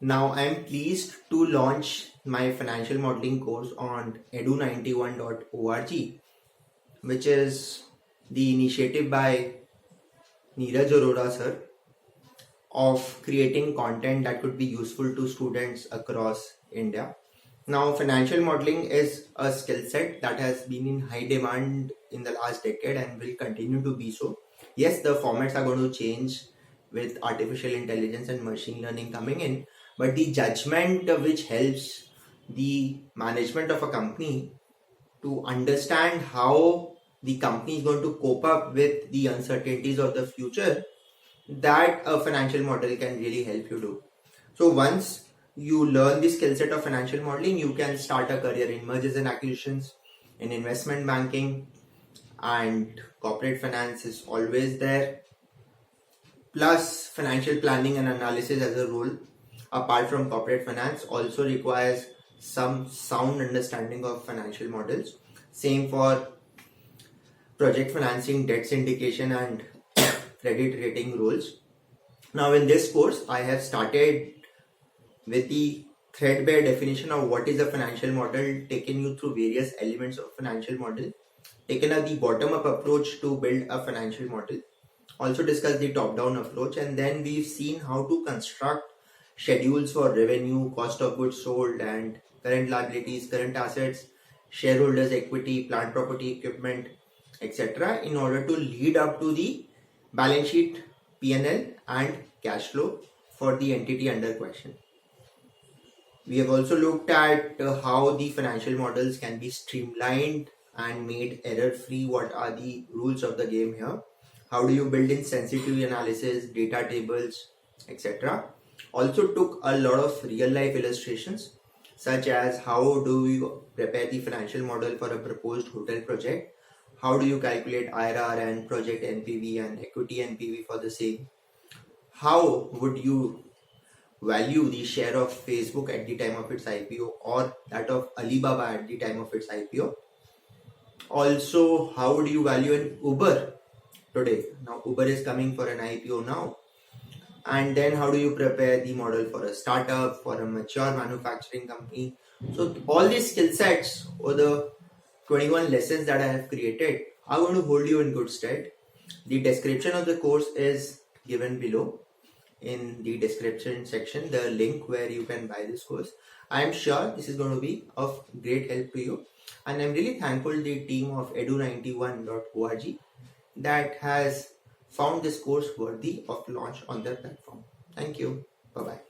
Now I'm pleased to launch my financial modeling course on edu91.org, which is the initiative by Neeraj Arora sir of creating content that could be useful to students across India. Now, financial modeling is a skill set that has been in high demand in the last decade and will continue to be so. Yes, the formats are going to change with artificial intelligence and machine learning coming in, but the judgment which helps the management of a company to understand how the company is going to cope up with the uncertainties of the future, that a financial model can really help you do. So once you learn the skill set of financial modeling, you can start a career in mergers and acquisitions, in investment banking, and corporate finance is always there. Plus, financial planning and analysis as a role, apart from corporate finance, also requires some sound understanding of financial models. Same for project financing, debt syndication, and credit rating rules. Now, in this course, I have started with the threadbare definition of what is a financial model, taken you through various elements of financial model, taken the bottom-up approach to build a financial model, also discussed the top-down approach, and then we've seen how to construct schedules for revenue, cost of goods sold, and current liabilities, current assets, shareholders' equity, plant property, equipment, etc., in order to lead up to the balance sheet, P&L, and cash flow for the entity under question. We have also looked at how the financial models can be streamlined and made error-free. What are the rules of the game here? How do you build in sensitivity analysis, data tables, etc. Also took a lot of real-life illustrations, such as how do you prepare the financial model for a proposed hotel project? How do you calculate IRR and project NPV and equity NPV for the same? How would you value the share of Facebook at the time of its IPO or that of Alibaba at the time of its IPO? Also, how would you value an Uber today? Now, Uber is coming for an IPO now. And then how do you prepare the model for a startup, for a mature manufacturing company? So all these skill sets or the 21 lessons that I have created are going to hold you in good stead. The description of the course is given below in the description section, the link where you can buy this course. I am sure this is going to be of great help to you, and I'm really thankful to the team of edu91.org that has found this course worthy of launch on their platform. Thank you. Bye-bye.